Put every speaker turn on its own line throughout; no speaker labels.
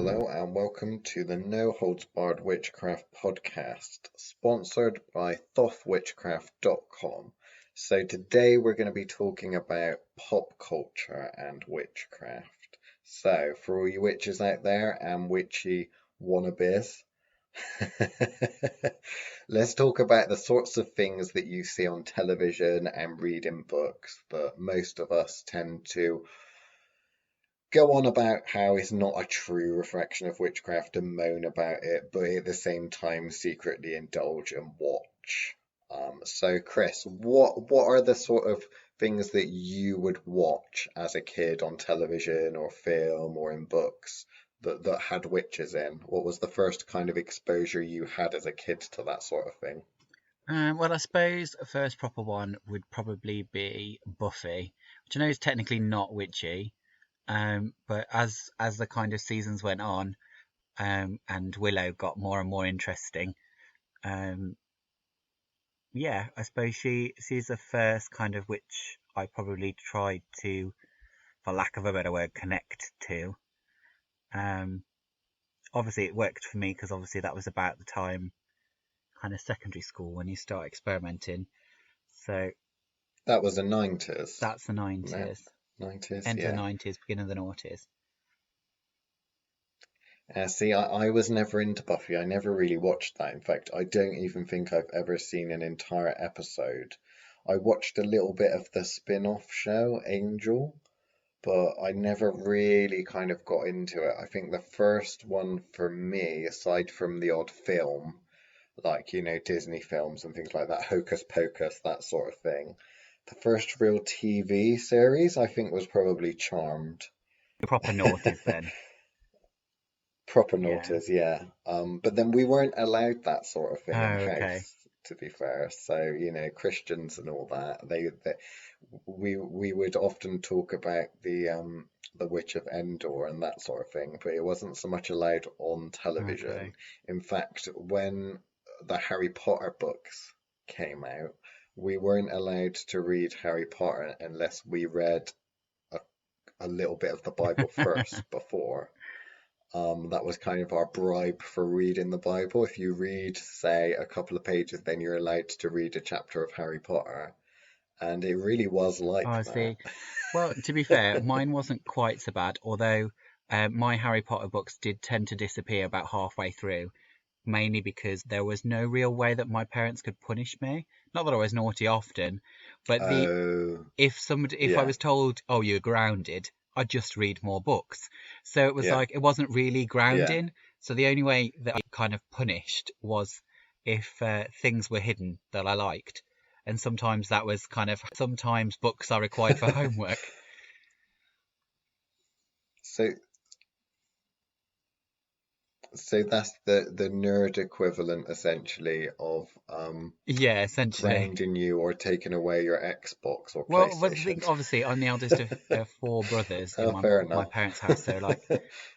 Hello and welcome to the No Holds Barred Witchcraft podcast, sponsored by thothwitchcraft.com. So today we're going to be talking about pop culture and witchcraft. So for all you witches out there and witchy wannabes, let's talk about the sorts of things that you see on television and read in books that most of us tend to go on about how it's not a true reflection of witchcraft and moan about it, but at the same time secretly indulge and watch. So Chris, what are the sort of things that you would watch as a kid on television or film or in books that had witches in? What was the first kind of exposure you had as a kid to that sort of thing?
Well, I suppose the first proper one would probably be Buffy, which I know is technically not witchy, but as the kind of seasons went on, and Willow got more and more interesting, um, yeah, I suppose she's the first kind of witch I probably tried to, for lack of a better word, connect to. Um, Obviously it worked for me because obviously that was about the time, kind of secondary school, when you start experimenting. So
That was the 90s.
that's the
No,
90s,
90s,
end of the
yeah.
90s, beginning of the noughties.
See, I was never into Buffy. I never really watched that. In fact, I don't even think I've ever seen an entire episode. I watched a little bit of the spin-off show, Angel, but I never really kind of got into it. I think the first one for me, aside from the odd film, like, Disney films and things like that, Hocus Pocus, that sort of thing, the first real TV series I think was probably Charmed.
Proper noughties then.
Proper
Yeah.
noughties, yeah. But then we weren't allowed that sort of thing in
Oh, okay.
house, to be fair. So, Christians and all that, we would often talk about the Witch of Endor and that sort of thing, but it wasn't so much allowed on television.
Okay.
In fact, when the Harry Potter books came out, we weren't allowed to read Harry Potter unless we read a, a little bit of the Bible first before. That was kind of our bribe for reading the Bible. If you read, say, a couple of pages, then you're allowed to read a chapter of Harry Potter. And it really was
Oh,
like
I
that.
see. Well, to be fair, mine wasn't quite so bad, although my Harry Potter books did tend to disappear about halfway through, mainly because there was no real way that my parents could punish me. Not that I was naughty often, but
Oh,
if I
yeah,
was told, "Oh, you're grounded," I'd just read more books. So it was
yeah.
like it wasn't really
Yeah.
grounding. So the only way that I kind of punished was if things were hidden that I liked, and sometimes that was kind of sometimes books are required for homework.
So, so that's the nerd equivalent essentially of
Yeah, essentially.
grounding you or taking away your Xbox or
Well, but the thing,
PlayStation.
obviously, I'm the eldest of four brothers in
Oh, fair
my
enough.
parents' house, so like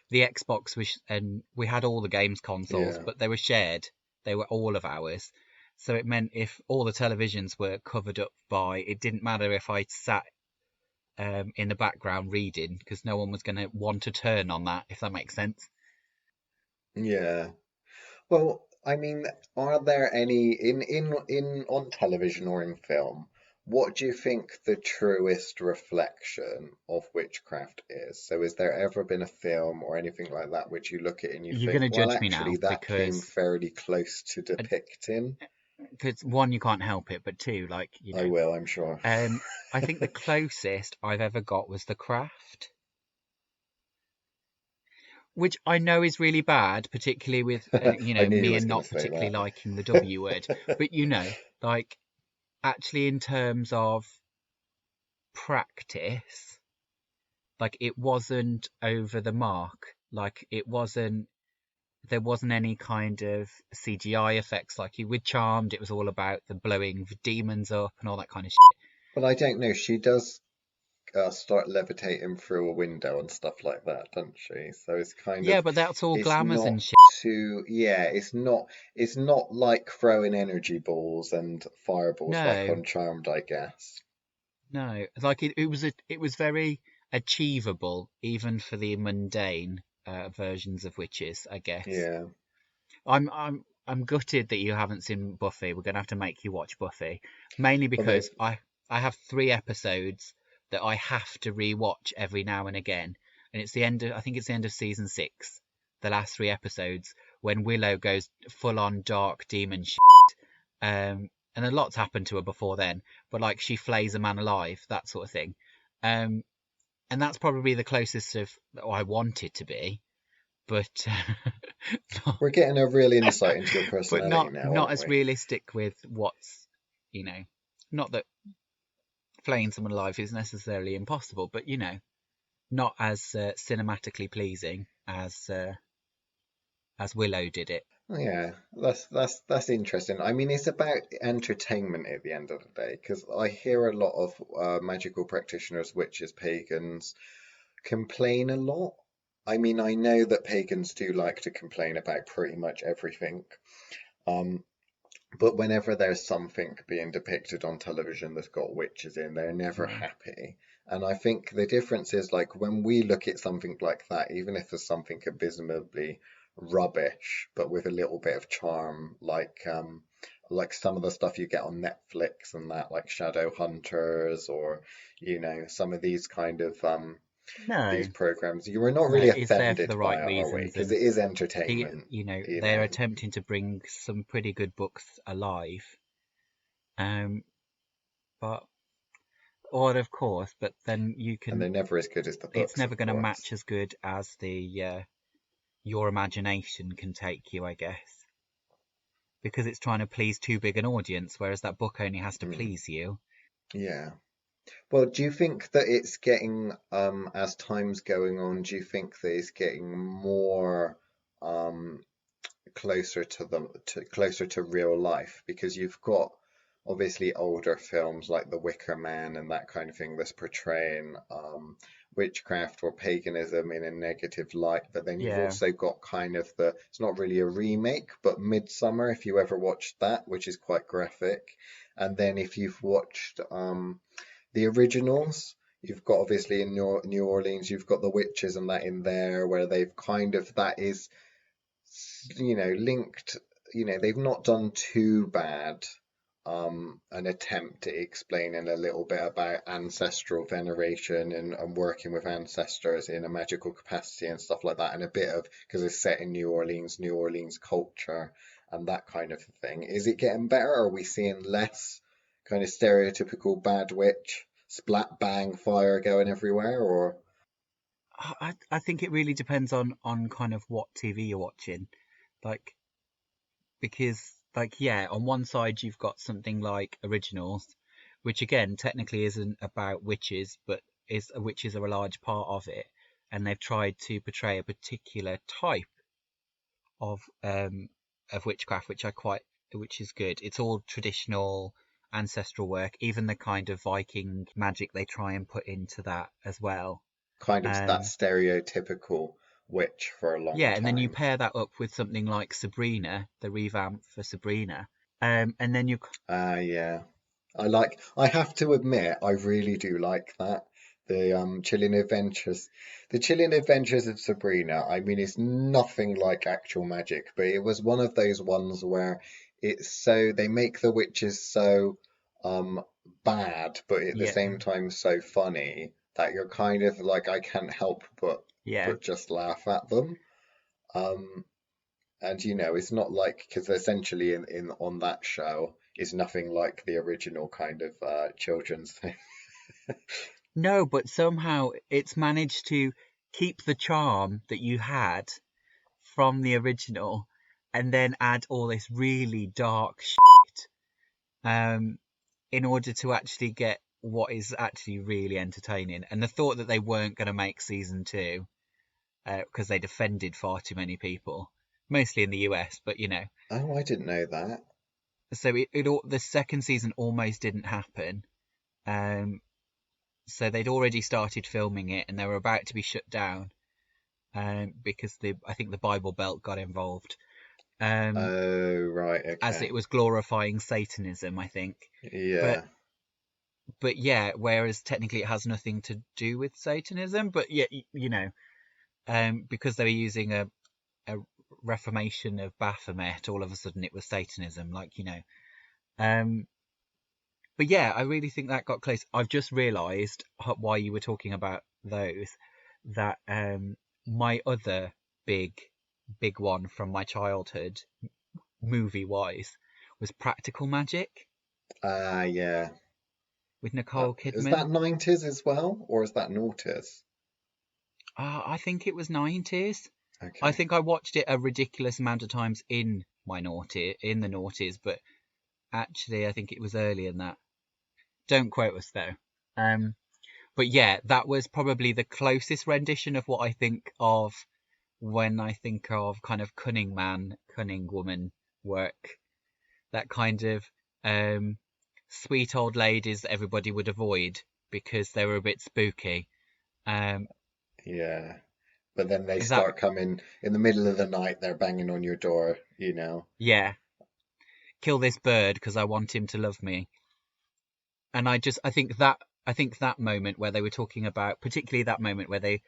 the Xbox was, and we had all the games consoles,
Yeah.
but they were shared. They were all of ours. So it meant if all the televisions were covered up by, it didn't matter if I sat in the background reading, because no one was going to want to turn on that, if that makes sense.
Yeah. Well, I mean, are there any in on television or in film? What do you think the truest reflection of witchcraft is? So, has there ever been a film or anything like that which you look at and you
You're going
think,
to
well,
judge me
actually,
now
that came
because,
fairly close to depicting?
one, you can't help it, but two,
I will, I'm sure.
um, I think the closest I've ever got was The Craft, which I know is really bad, particularly with
I knew he
me
was
and
going
not
to say
particularly liking the W word,
that.
but like actually in terms of practice, like it wasn't over the mark, like it wasn't there wasn't any kind of CGI effects like you with Charmed. It was all about the blowing the demons up and all that kind of shit.
Well, I don't know. She does start levitating through a window and stuff like that, doesn't she? So it's kind
Yeah,
of,
but that's all
it's
glamours
not
and shit.
too, yeah, it's not like throwing energy balls and fireballs like
No,
on Charmed, I guess.
no, like it was very achievable even for the mundane. versions of witches, I guess.
Yeah.
I'm gutted that you haven't seen Buffy. We're gonna have to make you watch Buffy, mainly
Well, they
because I have 3 episodes that I have to rewatch every now and again, and it's the end of, I think it's the end of season 6, the last 3 episodes, when Willow goes full on dark demon shit. And a lot's happened to her before then, but like she flays a man alive, that sort of thing. Um, and that's probably the closest of that I want it to be, but not,
we're getting a real insight into your
but
personality
not
now,
not
aren't
as
we?
realistic with what's, you know, not that flaying someone alive is necessarily impossible, but not as cinematically pleasing as Willow did it.
Oh, yeah, that's interesting. I mean, it's about entertainment at the end of the day, because I hear a lot of magical practitioners, witches, pagans, complain a lot. I mean, I know that pagans do like to complain about pretty much everything. Um, but whenever there's something being depicted on television that's got witches in, they're never
Yeah,
happy. And I think the difference is like when we look at something like that, even if there's something abysmally rubbish, but with a little bit of charm, like some of the stuff you get on Netflix and that, like Shadow Hunters or some of these kind of these
no,
programs, you were not
no,
really
it's there for
offended
the
by
right
it, are we?
reasons,
Because
and
it is entertainment,
they're attempting to bring some pretty good books alive. Um, but or of course, but then you
and they're
can.
never as good as the
It's
books,
never
of
going to
course.
match as good as the your imagination can take you, I guess, because it's trying to please too big an audience, whereas that book only has to
Mm,
please you.
yeah. Well, do you think that it's getting, as time's going on, do you think that it's getting more um, closer to real life? Because you've got obviously older films like The Wicker Man and that kind of thing that's portraying witchcraft or paganism in a negative light. But then you've
Yeah,
also got kind of it's not really a remake, but Midsummer, if you ever watched that, which is quite graphic. And then if you've watched the originals, you've got obviously in New Orleans, you've got the witches and that in there where they've kind of that is linked, they've not done too bad an attempt at explaining a little bit about ancestral veneration and working with ancestors in a magical capacity and stuff like that, and a bit of because it's set in New Orleans culture and that kind of thing. Is it getting better? Are we seeing less kind of stereotypical bad witch, splat bang fire going everywhere, or
I think it really depends on kind of what TV you're watching, like because like yeah, on one side you've got something like Originals, which again technically isn't about witches, but witches are a large part of it, and they've tried to portray a particular type of um of witchcraft, which is good. It's all traditional ancestral work, even the kind of Viking magic they try and put into that as well.
kind of that
Um,
stereotypical witch for a long
yeah, and then you
time?
pair that up with something like Sabrina, the revamp for Sabrina, and then you
Yeah. I have to admit, I really do like that. The Chilling Adventures of Sabrina. I mean, it's nothing like actual magic, but it was one of those ones where they make the witches so um bad, but at the
yeah,
same time so funny that you're kind of like I can't help
yeah.
but just laugh at them. Um, and it's not like because essentially in on that show is nothing like the original kind of children's thing.
No, but somehow it's managed to keep the charm that you had from the original, and then add all this really dark shit, in order to actually get what is actually really entertaining. And the thought that they weren't going to make season 2 because they'd offended far too many people, mostly in the US, but
Oh, I didn't know that.
so the second season almost didn't happen. Um, so they'd already started filming it, and they were about to be shut down because I think the Bible Belt got involved, um,
Oh, right,
as it
okay.
was glorifying Satanism, I think. But
Yeah.
yeah, whereas technically it has nothing to do with Satanism, but yeah, because they were using a reformation of Baphomet, all of a sudden it was Satanism, like, you know. Um, but yeah, I really think that got close. I've just realised why you were talking about those, that my other big, big one from my childhood, movie wise, was Practical Magic
Ah, yeah.
with Nicole
Is
Kidman.
that 90s as well, or is that noughties?
I think it was 90s. I
Okay.
think I watched it a ridiculous amount of times in the noughties, but actually I think it was earlier than that. Don't quote us though. Um, but yeah, that was probably the closest rendition of what I think of when I think of kind of cunning man, cunning woman work. That kind of um, sweet old ladies that everybody would avoid because they were a bit spooky. Um,
Yeah. But then they
is that
start coming in the middle of the night, they're banging on your door, you know.
yeah? Kill this bird because I want him to love me. And I think that moment where they were talking about, particularly that moment where they,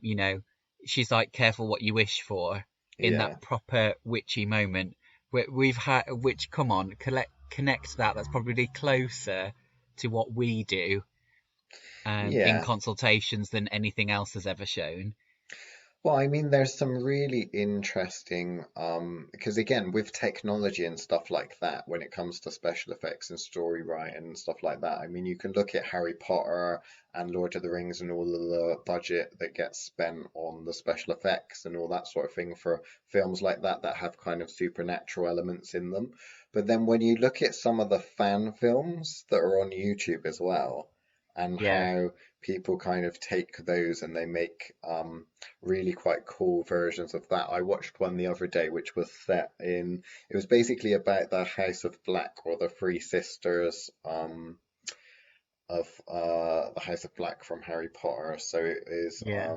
you know, she's like, "Careful what you wish for," in
Yeah.
that proper witchy moment. Where we've had, which come on, connect that. That's probably closer to what we do in
Yeah.
consultations than anything else has ever shown.
Well, I mean, there's some really interesting, because again, with technology and stuff like that, when it comes to special effects and story writing and stuff like that, I mean, you can look at Harry Potter and Lord of the Rings and all of the budget that gets spent on the special effects and all that sort of thing for films like that that have kind of supernatural elements in them. But then when you look at some of the fan films that are on YouTube as well, and
Yeah,
how people kind of take those and they make really quite cool versions of that. I watched one the other day which was set in, it was basically about the House of Black or the Three Sisters of the House of Black from Harry Potter. So it is
yeah.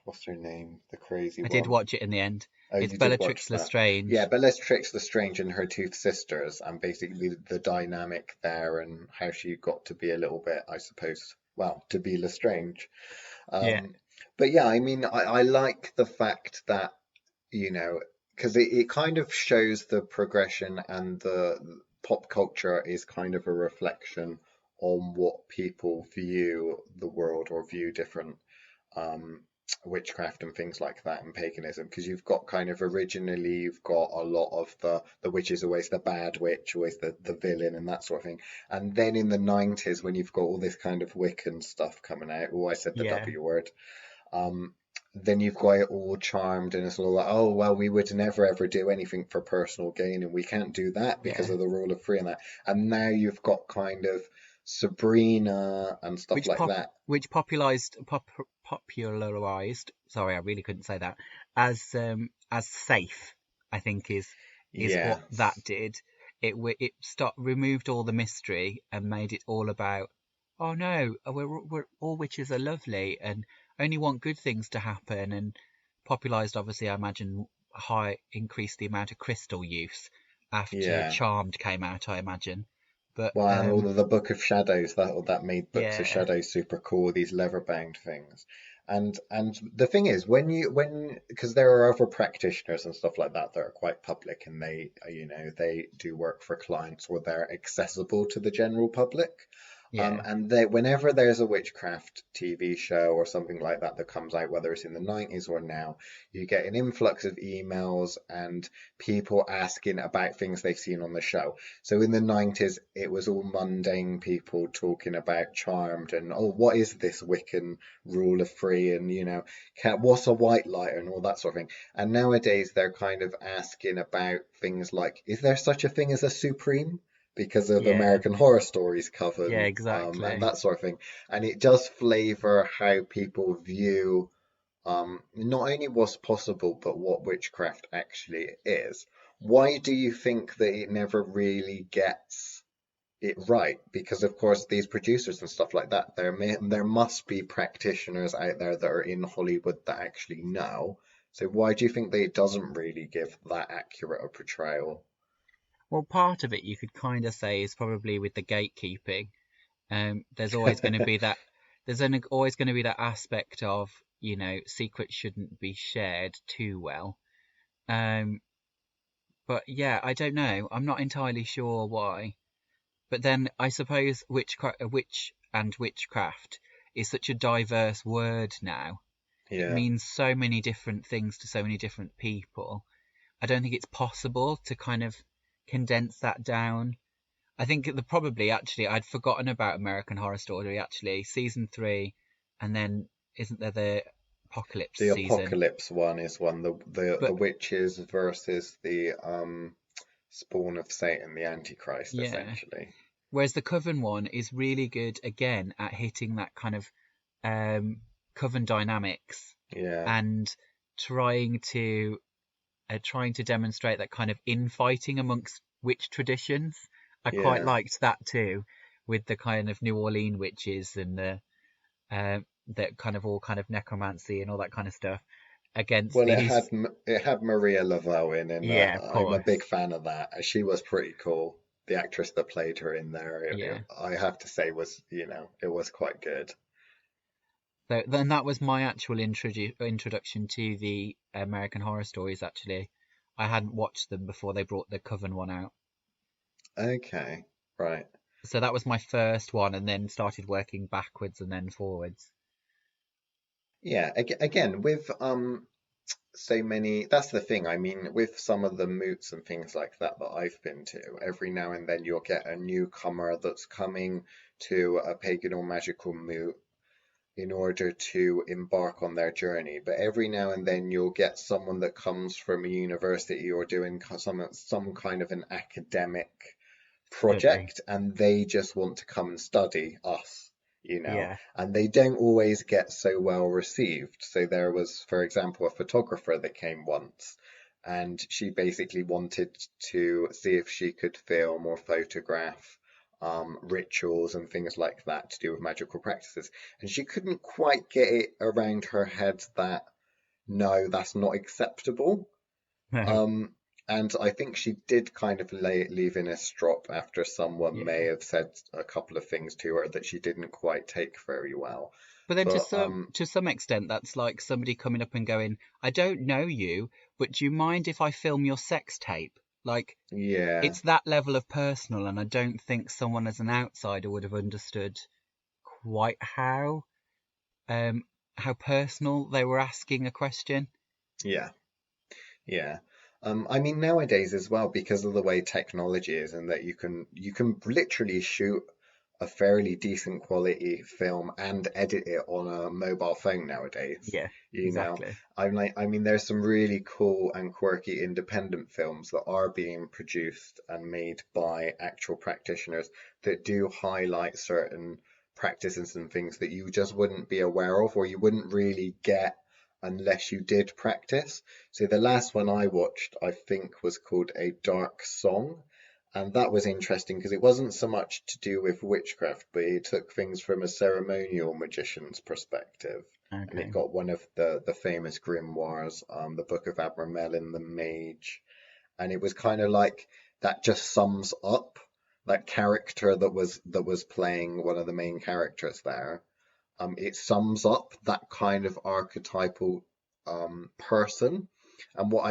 what's her name? The crazy
I did
one.
watch it in the end.
Oh,
It's
you did watch
Bellatrix
that. Yeah,
Lestrange.
Bellatrix Lestrange and her two sisters, and basically the dynamic there and how she got to be a little bit, I suppose, well, to be Lestrange.
Yeah,
Um, but yeah, I mean, I like the fact that, you know, because it kind of shows the progression and the pop culture is kind of a reflection on what people view the world or view different um, witchcraft and things like that and paganism. Because you've got kind of originally, you've got a lot of the witch is always the bad witch, always the villain and that sort of thing. And then in the 90s, when you've got all this kind of Wiccan stuff coming out, oh, I said the
yeah,
W word. Um, then you've got it all charmed, and it's all like, oh, well, we would never ever do anything for personal gain, and we can't do that because
yeah.
of the rule of three and that. And now you've got kind of Sabrina and stuff
which
like
pop
that.
which popularized, sorry, I really couldn't say that, as safe, I think is what that
Yes.
did. It removed all the mystery and made it all about, oh no, we're all witches are lovely and only want good things to happen, and popularized, obviously, I imagine, high increased the amount of crystal use after
Yeah.
Charmed came out, I imagine. But
Well, and all of the Book of Shadows, that made Books of
yeah,
Shadows super cool, these leather bound things. And the thing is, when because there are other practitioners and stuff like that that are quite public and they they do work for clients or they're accessible to the general public.
yeah,
And whenever there's a witchcraft TV show or something like that that comes out, whether it's in the 90s or now, you get an influx of emails and people asking about things they've seen on the show. So in the 90s, it was all mundane people talking about Charmed and, oh, what is this Wiccan rule of three? And, what's a white light and all that sort of thing. And nowadays, they're kind of asking about things like, is there such a thing as a Supreme? Because of
yeah.
American Horror Stories
Yeah,
coven, and
exactly.
that sort of thing. And it does flavor how people view not only what's possible, but what witchcraft actually is. Why do you think that it never really gets it right? Because of course these producers and stuff like that, there must be practitioners out there that are in Hollywood that actually know. So why do you think that it doesn't really give that accurate a portrayal?
Well, part of it you could kind of say is probably with the gatekeeping. There's always going to be that. Always going to be that aspect of, secrets shouldn't be shared too well. But yeah, I don't know. I'm not entirely sure why. But then I suppose witch and witchcraft is such a diverse word now. It
Yeah.
means so many different things to so many different people. I don't think it's possible to kind of condense that down. I think probably actually I'd forgotten about American Horror Story actually, season 3, and then isn't there the Apocalypse
The
season?
Apocalypse one is one, the
But
witches versus the spawn of Satan, the Antichrist,
yeah,
essentially.
whereas the Coven one is really good again at hitting that kind of um, Coven dynamics
Yeah.
and trying to demonstrate that kind of infighting amongst witch traditions. I quite
Yeah.
liked that too, with the kind of New Orleans witches and the kind of all kind of necromancy and all that kind of stuff against
Well, it had
these.
it had Maria Laveau in, and
Yeah, of
I'm a big
course.
fan of that. She was pretty cool. The actress that played her in there,
Yeah.
I have to say, was it was quite good.
So then that was my actual introduction to the American Horror Stories. Actually, I hadn't watched them before they brought the Coven one out.
Okay, right.
So that was my first one, and then started working backwards and then forwards.
Yeah, again with so many, that's the thing. I mean, with some of the moots and things like that that I've been to, every now and then you'll get a newcomer that's coming to a pagan or magical moot in order to embark on their journey. But every now and then you'll get someone that comes from a university or doing some kind of an academic
Study.
project, and they just want to come and study us,
Yeah.
and they don't always get so well received. So there was, for example, a photographer that came once, and she basically wanted to see if she could film or photograph rituals and things like that to do with magical practices. And she couldn't quite get it around her head that no, that's not acceptable.
No.
Um, and I think she did kind of leave in a strop after someone may
Yeah.
have said a couple of things to her that she didn't quite take very well.
But then
But
to some extent, that's like somebody coming up and going, "I don't know you, but do you mind if I film your sex tape?" Like
yeah,
it's that level of personal, and I don't think someone as an outsider would have understood quite um how personal they were asking a question.
yeah, yeah. I mean nowadays as well, because of the way technology is, and that you can literally shoot a fairly decent quality film and edit it on a mobile phone nowadays.
Yeah,
You know,
exactly.
I mean, there's some really cool and quirky independent films that are being produced and made by actual practitioners that do highlight certain practices and things that you just wouldn't be aware of, or you wouldn't really get unless you did practice. So the last one I watched, I think, was called A Dark Song. And that was interesting because it wasn't so much to do with witchcraft, but it took things from a ceremonial magician's perspective. And it
Okay.
got one of the famous grimoires, the Book of Merlin the Mage. And it was kind of like that just sums up that character that was playing one of the main characters there. It sums up that kind of archetypal person. And what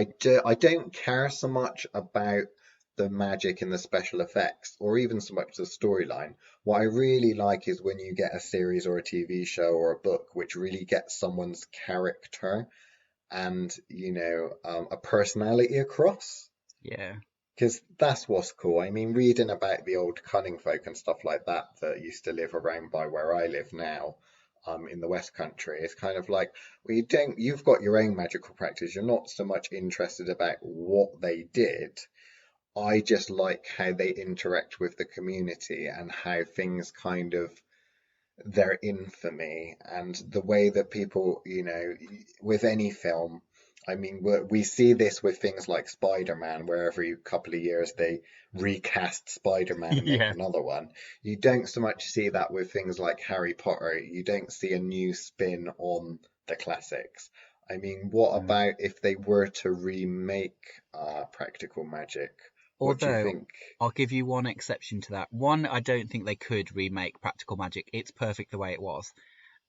I don't care so much about the magic and the special effects, or even so much the storyline. What I really like is when you get a series or a TV show or a book which really gets someone's character and a personality across.
Yeah.
Because that's what's cool. I mean, reading about the old cunning folk and stuff like that that used to live around by where I live now, in the West Country, it's kind of like, well, you've got your own magical practice. You're not so much interested about what they did. I just like how they interact with the community and how things kind of their infamy and the way that people, with any film. I mean, we see this with things like Spider-Man, where every couple of years they recast Spider-Man and make
Yeah.
another one. You don't so much see that with things like Harry Potter. You don't see a new spin on the classics. I mean, what
No.
about if they were to remake Practical Magic? What do you
Although
think?
I'll give you one exception to that. One, I don't think they could remake Practical Magic. It's perfect the way it was.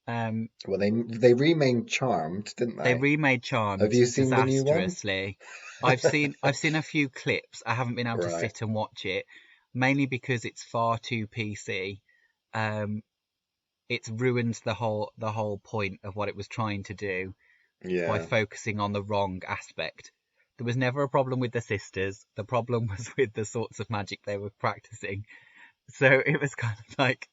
Um,
Well, they remade Charmed, didn't
they
they?
remade
Have
Charmed
you seen the new one?
disastrously. I've seen a few clips. I haven't been able to
Right.
sit and watch it, mainly because it's far too PC. Um, it's ruined the whole point of what it was trying to do by
Yeah.
focusing on the wrong aspect. There was never a problem with the sisters. The problem was with the sorts of magic they were practicing. So it was kind of like,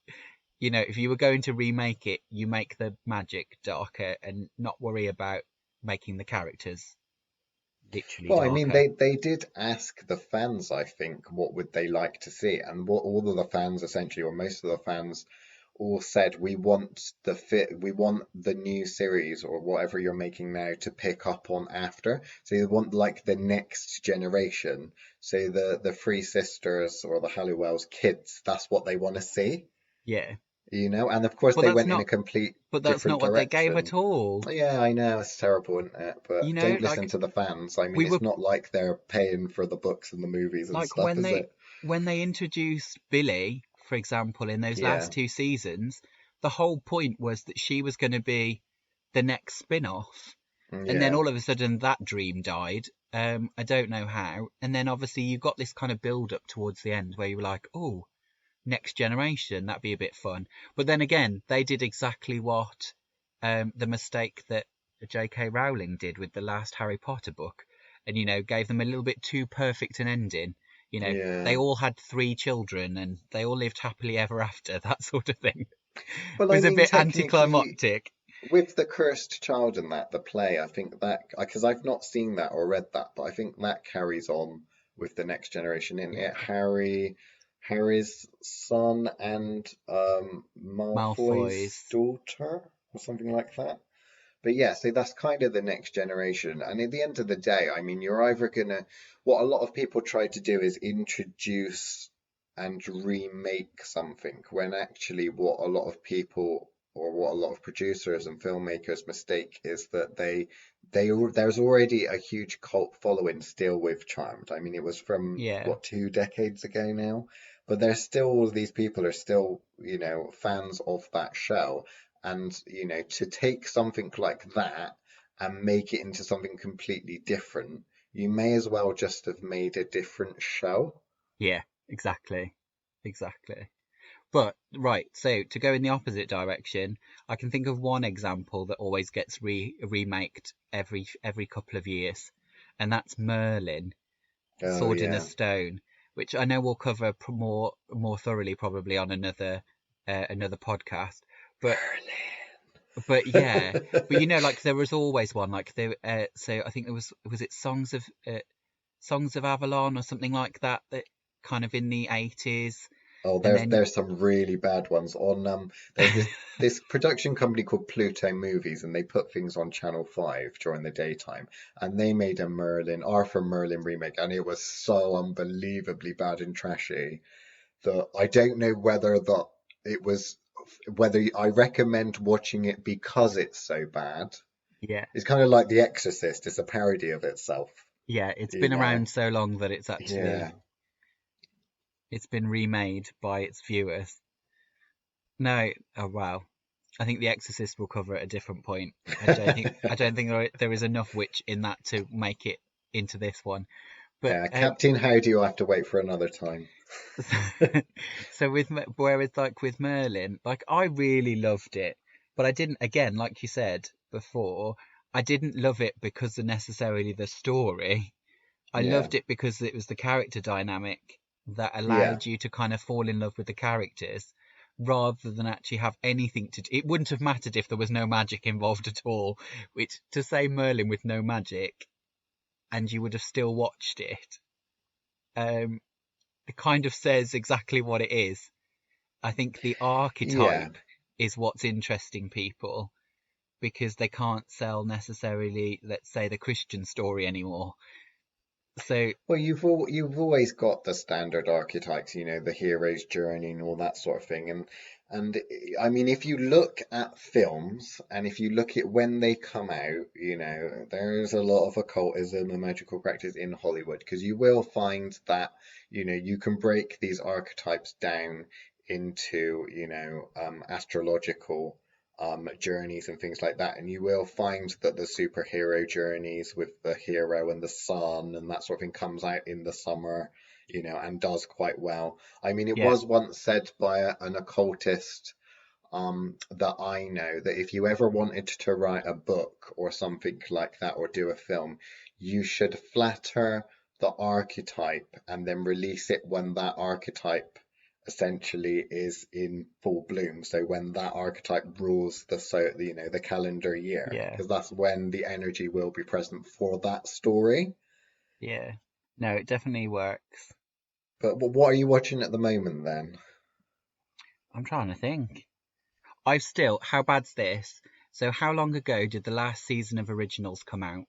if you were going to remake it, you make the magic darker and not worry about making the characters literally
Well, I mean,
darker.
they did ask the fans, I think, what would they like to see, and what all of the fans essentially, or most of the fans, all said, we want the new series or whatever you're making now to pick up on after. So you want like the next generation. So the three sisters or the Halliwells kids, that's what they want to see,
Yeah,
And of course
but
they
that's
went in a
not.
complete
But that's
different
not what they gave
direction.
at all.
Yeah, I know, it's terrible, isn't it? But don't listen
Like
to the fans. I mean,
we were
it's not like they're paying for the books and the movies and
like
stuff,
when
is
they
it?
when they introduced Billy, for example, in those
Yeah,
last two seasons, the whole point was that she was going to be the next spin-off, and then
yeah,
all of a sudden that dream died. I don't know how. And then obviously you got this kind of build up towards the end where you were like, oh, next generation, that'd be a bit fun. But then again, they did exactly what the mistake that J.K. Rowling did with the last Harry Potter book, and gave them a little bit too perfect an ending. They
yeah.
all had three children and they all lived happily ever after. That sort of thing
Well, I
was a
mean,
bit
technically,
anticlimactic.
with the cursed child and that, the play, I think that because I've not seen that or read that, but I think that carries on with the next generation in
Yeah,
it. Harry's son and Malfoy's
Malfoy's.
daughter or something like that. But yeah, so that's kind of the next generation. And at the end of the day, I mean, you're either gonna, what a lot of people try to do is introduce and remake something, when actually what a lot of people or what a lot of producers and filmmakers mistake is that there's already a huge cult following still with Charmed. I mean, it was from
Yeah,
what, 2 decades ago now, but there's still all these people are still, fans of that show. And, to take something like that and make it into something completely different, you may as well just have made a different show.
yeah, exactly, exactly. But right, so to go in the opposite direction, I can think of one example that always gets remaked every couple of years, and that's Merlin,
Oh,
Sword in the
yeah.
Stone, which I know we'll cover more thoroughly probably on another podcast. But yeah, but like there was always one like there. So I think there was it Songs of Avalon or something like that, that kind of in the 80s,
Oh,
and
there's
then
there's some really bad ones on there's this production company called Pluto Movies, and they put things on Channel 5 during the daytime, and they made a Arthur Merlin remake, and it was so unbelievably bad and trashy that I don't know it was whether I recommend watching it because it's so bad.
yeah,
It's kind of like The Exorcist, it's a parody of itself,
yeah, it's
you
been
know?
around so long that
Yeah.
it's been remade by its viewers. No, oh wow. I think The Exorcist will cover at a different point. I don't think there is enough witch in that to make it into this one. But
Yeah, Captain Howdy you'll have to wait for another time.
so whereas like with Merlin, like I really loved it, but I didn't, again, like you said before, I didn't love it because of necessarily the story. I
Yeah.
loved it because it was the character dynamic that
Yeah.
allowed you to kind of fall in love with the characters rather than actually have anything to do. It wouldn't have mattered if there was no magic involved at all, which to say Merlin with no magic and you would have still watched it. Um, it kind of says exactly what it is. I think the
Yeah.
archetype is what's interesting people because they can't sell necessarily, let's say, the Christian story anymore. So
Well, you've always got the standard archetypes, the hero's journey and all that sort of thing. And I mean, if you look at films and if you look at when they come out, there's a lot of occultism and magical practice in Hollywood, because you will find that, you can break these archetypes down into, astrological journeys and things like that. And you will find that the superhero journeys with the hero and the sun and that sort of thing comes out in the summer, and does quite well. I mean, it
Yeah,
was once said by an occultist that I know that if you ever wanted to write a book or something like that or do a film, you should flatter the archetype and then release it when that archetype essentially is in full bloom. So when that archetype rules the calendar year,
yeah,
because that's when the energy will be present for that story.
yeah. No, it definitely works.
But what are you watching at the moment then?
I'm trying to think. How bad's this? So how long ago did the last season of Originals come out?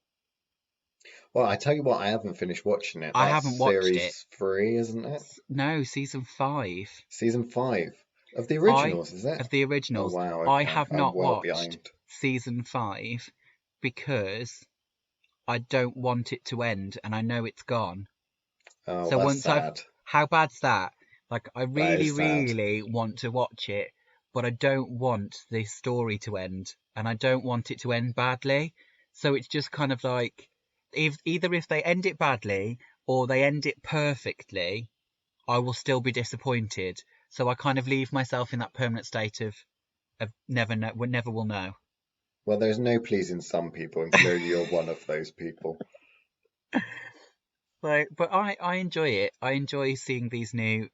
Well, I tell you what, I haven't finished watching it.
I
That's
haven't watched it.
series 3, isn't it?
No, season 5.
Season 5 of the
I
originals, is it?
of the
Oh
originals.
wow,
I
okay.
have
I'm
not
well
watched
behind.
season 5 because I don't want it to end and I know it's gone.
Oh,
So
that's
once I've
sad.
how bad's that? Like I
That
really,
is sad.
really want to watch it, but I don't want the story to end and I don't want it to end badly. So it's just kind of like if they end it badly or they end it perfectly, I will still be disappointed. So I kind of leave myself in that permanent state of never know, never will know.
Well, there's no pleasing some people, and clearly you're one of those people.
But I enjoy it. I enjoy seeing these new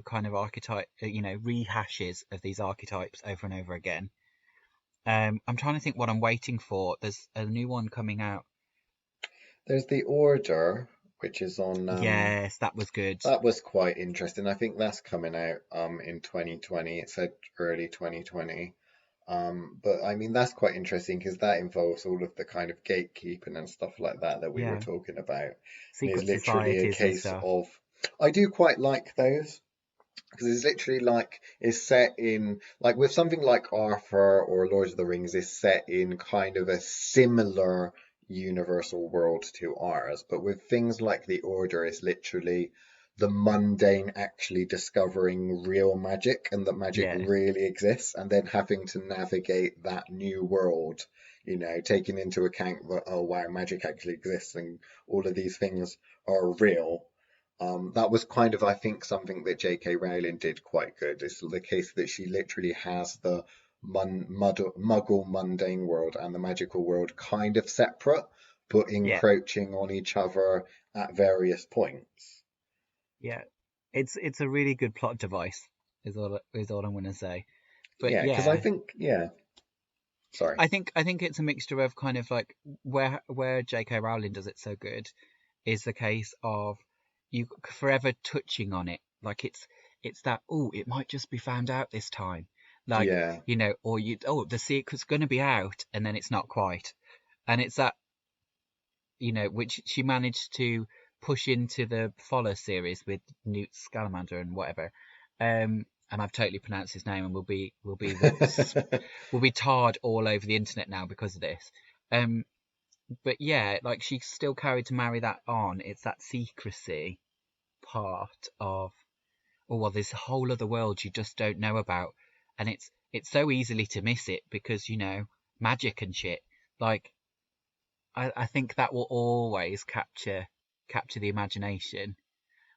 kind of rehashes of these archetypes over and over again. I'm trying to think what I'm waiting for. There's a new one coming out.
There's the Order, which is on.
Yes, that was good.
That was quite interesting. I think that's coming out in 2020. It said early 2020. But I mean that's quite interesting because that involves all of the kind of gatekeeping and stuff like that we were
Yeah,
talking about. And it's
secret
literally a
societies and
case
stuff.
of I do quite like those because it's literally like it's set in like with something like Arthur or Lord of the Rings is set in kind of a similar universal world to ours, but with things like the Order, it's literally the mundane actually discovering real magic and that magic
Yeah,
really exists, and then having to navigate that new world, taking into account that, oh wow, magic actually exists and all of these things are real. That was kind of, I think, something that J.K. Rowling did quite good. It's the case that she literally has the muggle mundane world and the magical world kind of separate, but
yeah,
encroaching on each other at various points.
yeah. It's a really good plot device. Is all I'm gonna say. But
Yeah, because I
yeah,
think, yeah, sorry.
I think it's a mixture of kind of like where J.K. Rowling does it so good is the case of you forever touching on it. Like it's that, oh, it might just be found out this time. Like,
Yeah,
or the secret's gonna be out and then it's not quite. And it's that, which she managed to push into the Follow series with Newt Scamander and whatever. And I've totally pronounced his name and will be tarred all over the internet now because of this. Um, but yeah, like she's still carried to marry that on. It's that secrecy part of, oh well, there's a whole other world you just don't know about, and it's so easily to miss it because magic and shit. Like I think that will always capture the imagination,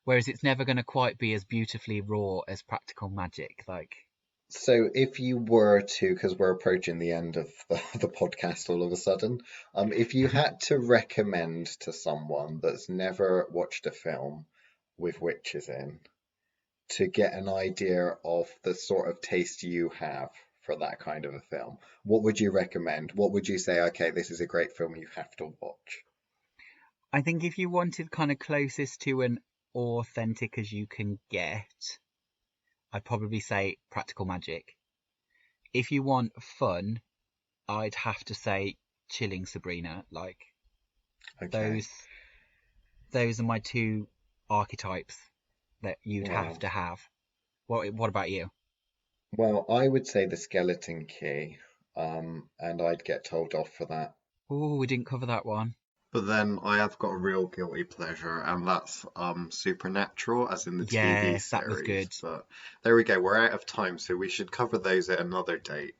whereas it's never going to quite be as beautifully raw as practical magic. Like
so if you were to, because we're approaching the end of the podcast all of a sudden, if you had to recommend to someone that's never watched a film with witches in, to get an idea of the sort of taste you have for that kind of a film, what would you recommend? What would you say, okay, this is a great film you have to watch?
I think if you wanted kind of closest to an authentic as you can get, I'd probably say practical magic. If you want fun, I'd have to say chilling Sabrina. Like
Okay.
those those are my two archetypes that you'd have
Wow.
to have. What about you?
Well, I would say the skeleton key, and I'd get told off for that.
Oh, we didn't cover that one.
But then I have got a real guilty pleasure, and that's Supernatural, as in the TV
Yes, that was
series.
good.
But there we go, we're out of time, so we should cover those at another date.